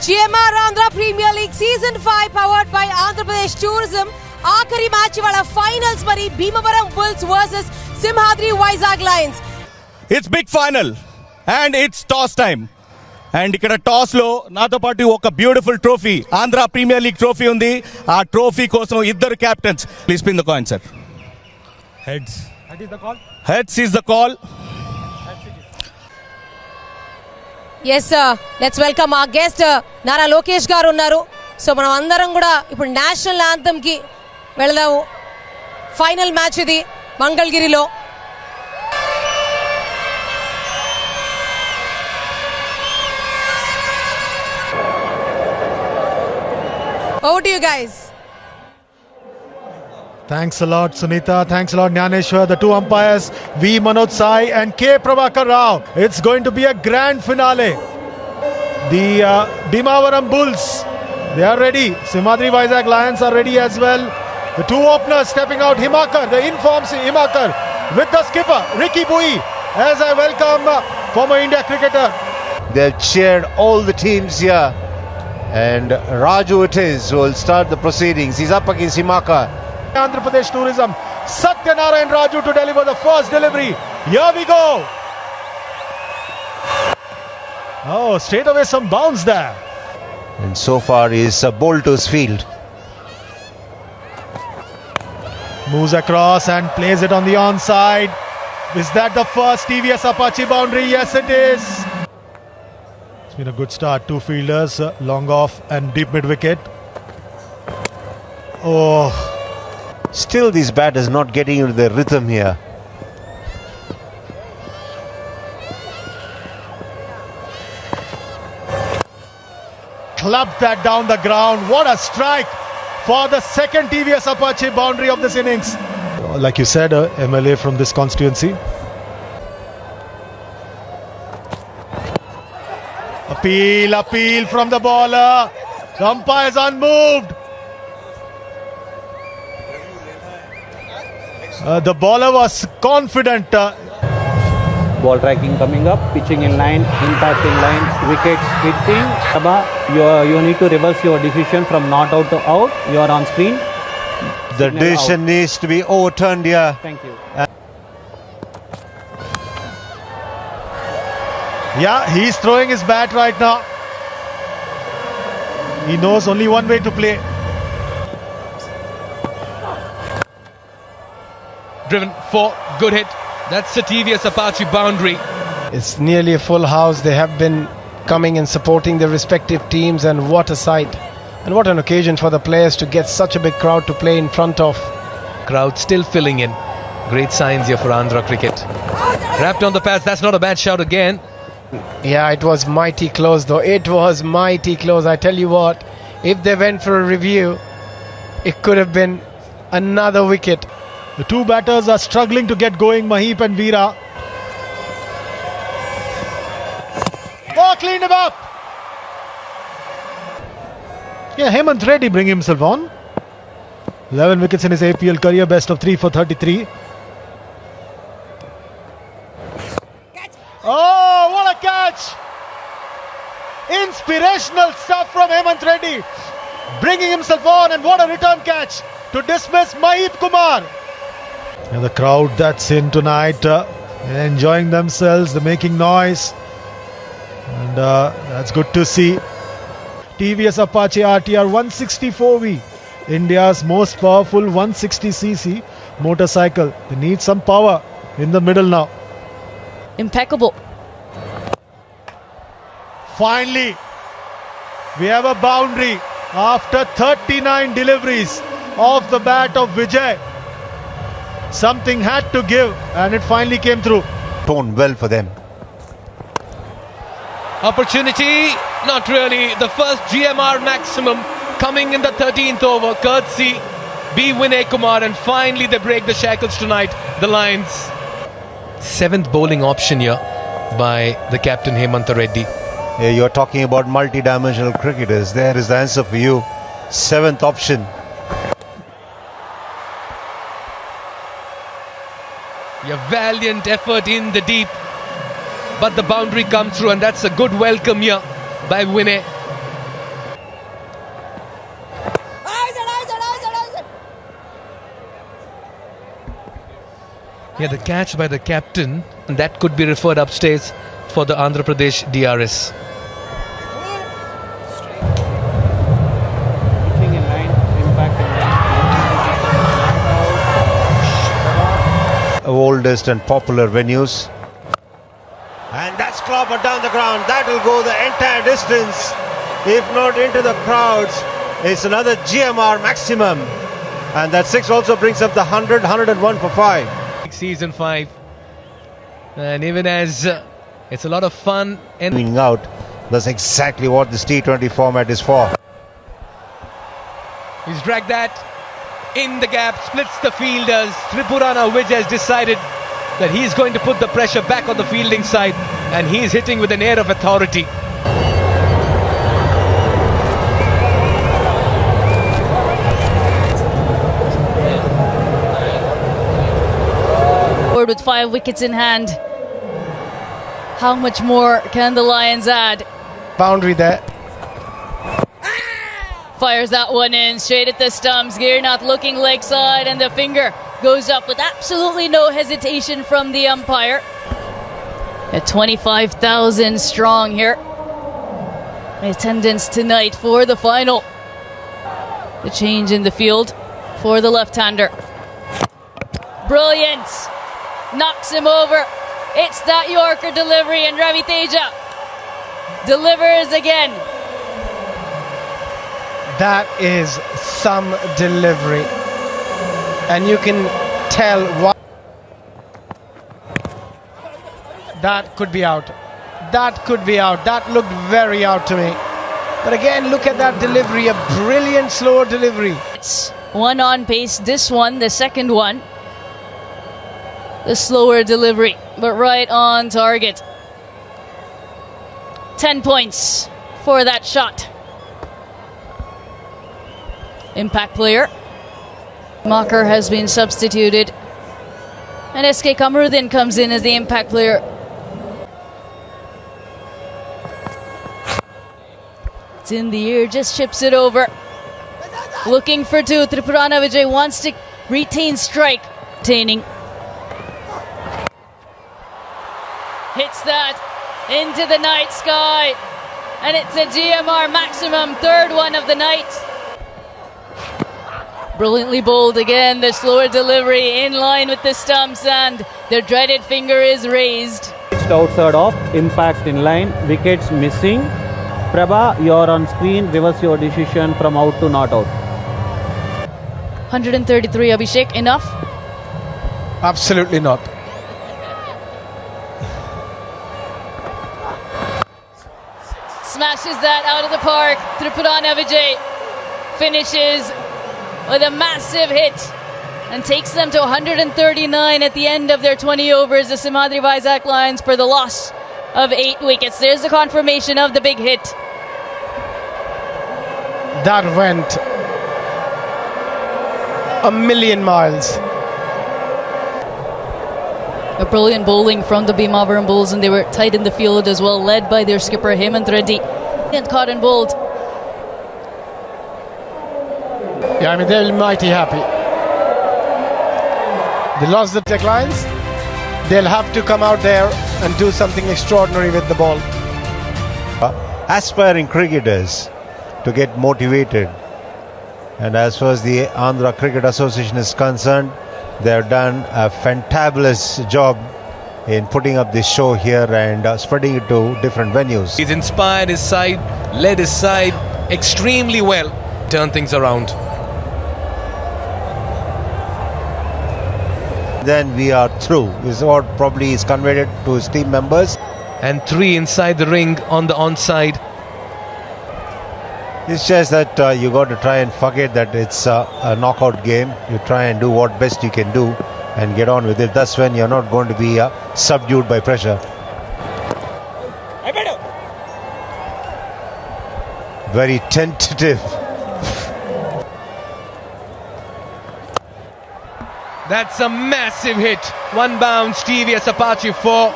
GMR Andhra Premier League Season 5 powered by Andhra Pradesh Tourism. ఆఖరి match వాళ్ళ finals మరి Bhimavaram Bulls versus Simhadri Vizag Lions. It's big final and it's toss time. And ఇక్కడ toss లో నాతో పాటు ఒక beautiful trophy, Andhra premier league trophy ఉంది. ఆ ట్రోఫీ కోసం ఇద్దరు captains. Please spin the coin sir. Heads. Heads is the call. Yes let's welcome ఆ గెస్ట్ నారా లోకేష్ గారు ఉన్నారు. సో మనం అందరం కూడా ఇప్పుడు నేషనల్ యాంథమ్ కి వెళదాము. ఫైనల్ మ్యాచ్ ఇది మంగళగిరిలో. Over to you guys. Thanks a lot, Sunita. Thanks a lot, Nyaneshwar. The two umpires, V. Manoj Sai and K. Prabhakar Rao. It's going to be a grand finale. The Bhimavaram Bulls, they are ready. Simhadri Vizag Lions are ready as well. The two openers stepping out, Himakar, the informed Himakar, with the skipper, Ricky Bui, as I welcome former India cricketer. They've cheered all the teams here. And Raju it is who will start the proceedings. He's up against Himakar. Andhra Pradesh Tourism, Satyanarayan Raju to deliver the first delivery. Here we go. Oh, straight away some bounce there. And so far he's bowled to his field. Moves across and plays it on the onside. Is that the first TVS Apache boundary? Yes, it is. It's been a good start. Two fielders, long off and deep mid wicket. Oh. Still this bat is not getting into the rhythm here. Clubbed that down the ground. What a strike for the second TVS Apache boundary of this innings. Like you said, MLA from this constituency. Appeal from the bowler. The umpire is unmoved. The bowler was confident. Ball tracking coming up, pitching in line, impact in line, wickets hitting. You need to reverse your decision from not out to out. You are on screen. The Signal decision out. needs to be overturned here. Thank you. Yeah, he's throwing his bat right now. He knows only one way to play. Driven for good hit. That's the TVS Apache boundary. It's nearly a full house. They have been coming and supporting their respective teams, and what a sight and what an occasion for the players to get such a big crowd to play in front of. Crowd still filling in. Great signs here for Andhra cricket. Wrapped on the pads. That's not a bad shout again. Yeah, it was mighty close though. It was mighty close. I tell you what, if they went for a review, it could have been another wicket. The two batters are struggling to get going, Maheep and Veera. Oh, cleaned him up. Yeah, Hemant Reddy bring himself on. 11 wickets in his APL career, best of 3 for 33. Oh, what a catch! Inspirational stuff from Hemant Reddy. Bringing himself on, and what a return catch to dismiss Maheep Kumar. And the crowd that's in tonight, enjoying themselves, they're making noise. And that's good to see. TVS Apache RTR 164V, India's most powerful 160cc motorcycle. They need some power in the middle now. Impeccable. Finally, we have a boundary after 39 deliveries off the bat of Vijay. Something had to give, and it finally came through. Tone well for them. Opportunity. Not really. The first GMR maximum coming in the 13th over. Courtesy B. Vinay Kumar. And finally they break the shackles tonight. The Lions. 7th bowling option here by the captain Hemanta Reddy. Yeah, you're talking about multi-dimensional cricketers. There is the answer for you. 7th option. A valiant effort in the deep, but the boundary comes through, and that's a good welcome here by Vinay. Yeah, the catch by the captain, and that could be referred upstairs for the Andhra Pradesh DRS. Pitching in line, impact in line. Oldest and popular venues. And that's clobbered down the ground. That will go the entire distance, if not into the crowds. It's another GMR maximum. And that 6 also brings up the 100, 101 for 5. Season 5. And even as it's a lot of fun and Moving out, that's exactly what this T20 format is for. he's dragged that in the gap, splits the fielders. Tripurana Vijay has decided that he's going to put the pressure back on the fielding side, and he's hitting with an air of authority. With 5 wickets in hand. How much more can the Lions add? Boundary there. Fires that one in straight at the stumps. Girnath looking leg side, and the finger goes up with absolutely no hesitation from the umpire. At 25,000 strong here. Attendance tonight for the final. The change in the field for the left-hander. Brilliant. Knocks him over. It's that Yorker delivery, and Ravi Teja delivers again. That is some delivery. And you can tell why. That could be out. That could be out. That looked very out to me. But again, look at that delivery. A brilliant slower delivery. It's one on pace. This one, the second one. The slower delivery, but right on target. 10 points for that shot. Impact player. Mocker has been substituted. And SK Kamarudin comes in as the impact player. It's in the air, just chips it over. Looking for 2. Tripurana Vijay wants to retain strike. Retaining. Hits that into the night sky, and it's a GMR maximum, 3rd one of the night. Brilliantly bowled again, the slower delivery in line with the stumps, and the dreaded finger is raised. Pitched outside off, impact in line, wickets missing. Prabha, you're on screen, reverse your decision from out to not out. 133, Abhishek, enough? Absolutely not. Smashes that out of the park. Tripurana Vijay finishes with a massive hit and takes them to 139 at the end of their 20 overs. The Simhadri Vizag Lions for the loss of 8 wickets. There's the confirmation of the big hit. That went a million miles. A brilliant bowling from the Bhimavaram Bulls, and they were tight in the field as well, led by their skipper Hemant Reddy. And caught and bowled. Yeah, I mean, they're mighty happy. They lost the Tech Lions. They'll have to come out there and do something extraordinary with the ball. Aspiring cricketers to get motivated. And as far as the Andhra Cricket Association is concerned, they have done a fantabulous job in putting up this show here and spreading it to different venues. He's inspired his side, led his side extremely well, turned things around. Then we are through, is what probably is conveyed to his team members. And 3 inside the ring on the onside. It's just that you got to try and forget that it's a knockout game. You try and do what best you can do and get on with it. That's when you're not going to be subdued by pressure. Very tentative. That's a massive hit. 1 bounce, TVS Apache 4.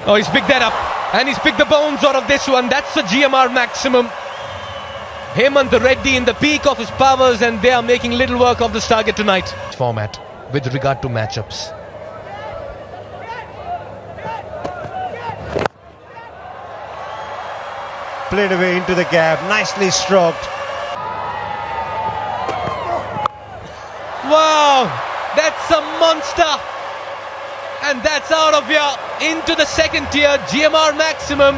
Oh, he's picked that up. And he's picked the bones out of this one. That's a GMR maximum. Hemant Reddy in the peak of his powers, and they are making little work of this target tonight. Format with regard to matchups. Played away into the gap, nicely stroked. Wow, that's a monster. And that's out of here into the second tier, GMR Maximum.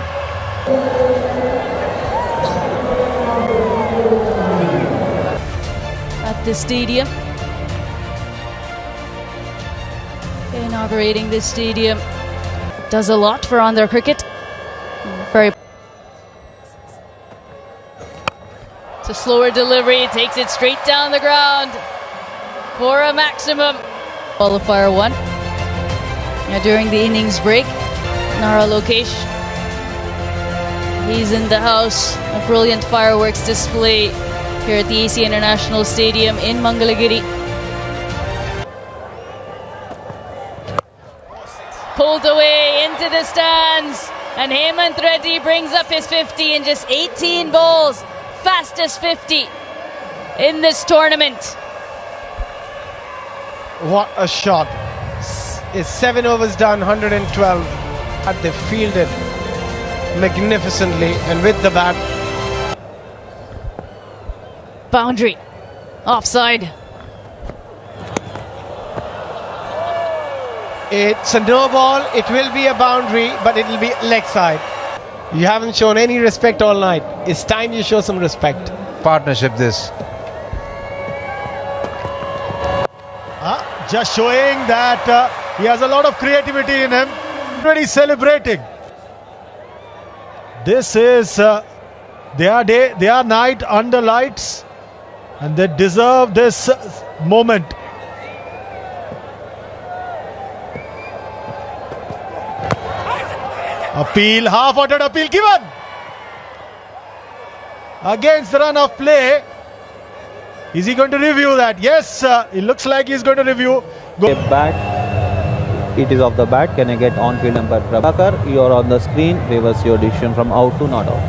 At the stadium, inaugurating this stadium does a lot for Andhra cricket. Very. It's a slower delivery, takes it straight down the ground for a maximum. Qualifier 1. During the innings break, Nara Lokesh, he's in the house. A brilliant fireworks display here at the AC International Stadium in Mangalagiri. Pulled away into the stands, and Hemant Reddy brings up his 50 in just 18 balls. Fastest 50 in this tournament. What a shot. It's 7 overs done, 112. They fielded magnificently and with the bat. Boundary. Offside. It's a no ball. It will be a boundary, but it will be leg side. You haven't shown any respect all night. It's time you show some respect. Partnership this. Just showing that he has a lot of creativity in him. Already celebrating. This is their day, their night under lights, and they deserve this moment. Appeal, half-ordered appeal given against the run of play. Is he going to review that? Yes, it looks like he's going to review. Bat. It is off the bat. Can I get on-field umpire Prabhakar? You are on the screen. Reverse your decision from out to not out.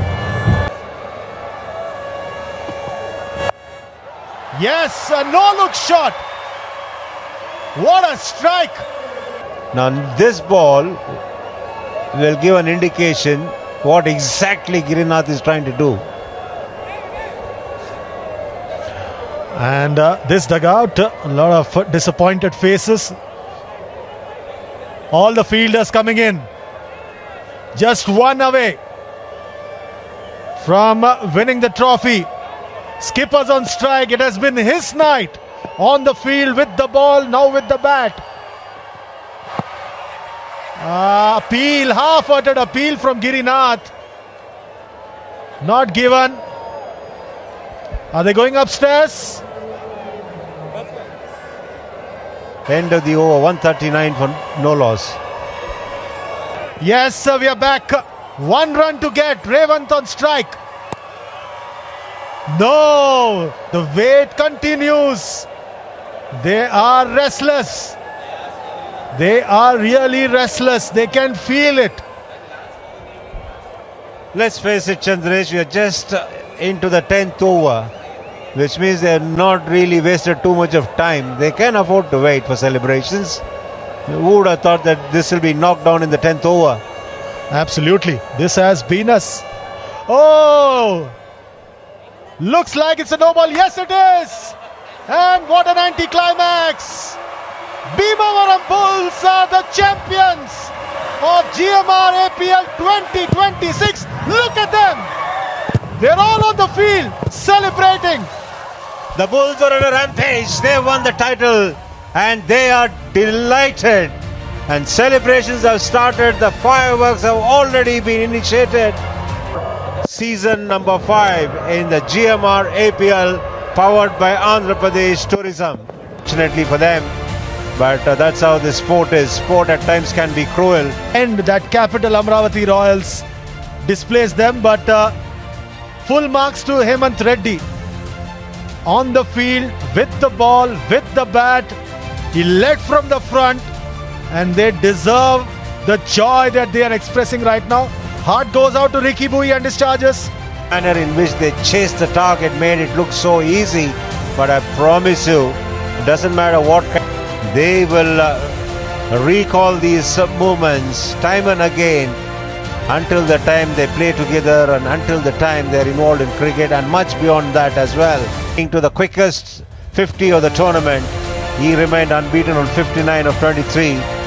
Yes, a no-look shot. What a strike. Now this ball will give an indication what exactly Girinath is trying to do. And this dugout, a lot of disappointed faces. All the fielders coming in. Just one away from winning the trophy. Skipper's on strike. It has been his night on the field with the ball, now with the bat. Appeal, half-hearted appeal from Girinath. Not given. Are they going upstairs? End of the over, 139 for no loss. Yes, we are back. One run to get. Revanth on strike. No, the wait continues. They are restless. They are really restless. They can feel it. Let's face it, Chandresh, we are just into the 10th over, which means they have not really wasted too much of time. They can afford to wait for celebrations. Who would have thought that this will be knocked down in the 10th over? Absolutely. This has been us. Oh! Looks like it's a no ball. Yes, it is. And what an anticlimax. Bhimavaram Bulls are the champions of GMR APL 2026. Look at them. They're all on the field celebrating. The Bulls are on a rampage. They won the title and they are delighted. And celebrations have started. The fireworks have already been initiated. Season number 5 in the GMR APL powered by Andhra Pradesh Tourism. Fortunately for them, but that's how the sport is. Sport at times can be cruel. And that capital Amravati Royals displays them, but full marks to Hemant Reddy. On the field, with the ball, with the bat. He led from the front and they deserve the joy that they are expressing right now. Heart goes out to Ricky Bui and his Chargers. manner in which they chased the target made it look so easy. But I promise you, it doesn't matter what they will recall these moments time and again until the time they play together and until the time they're involved in cricket and much beyond that as well. To the quickest 50 of the tournament, he remained unbeaten on 59 of 23.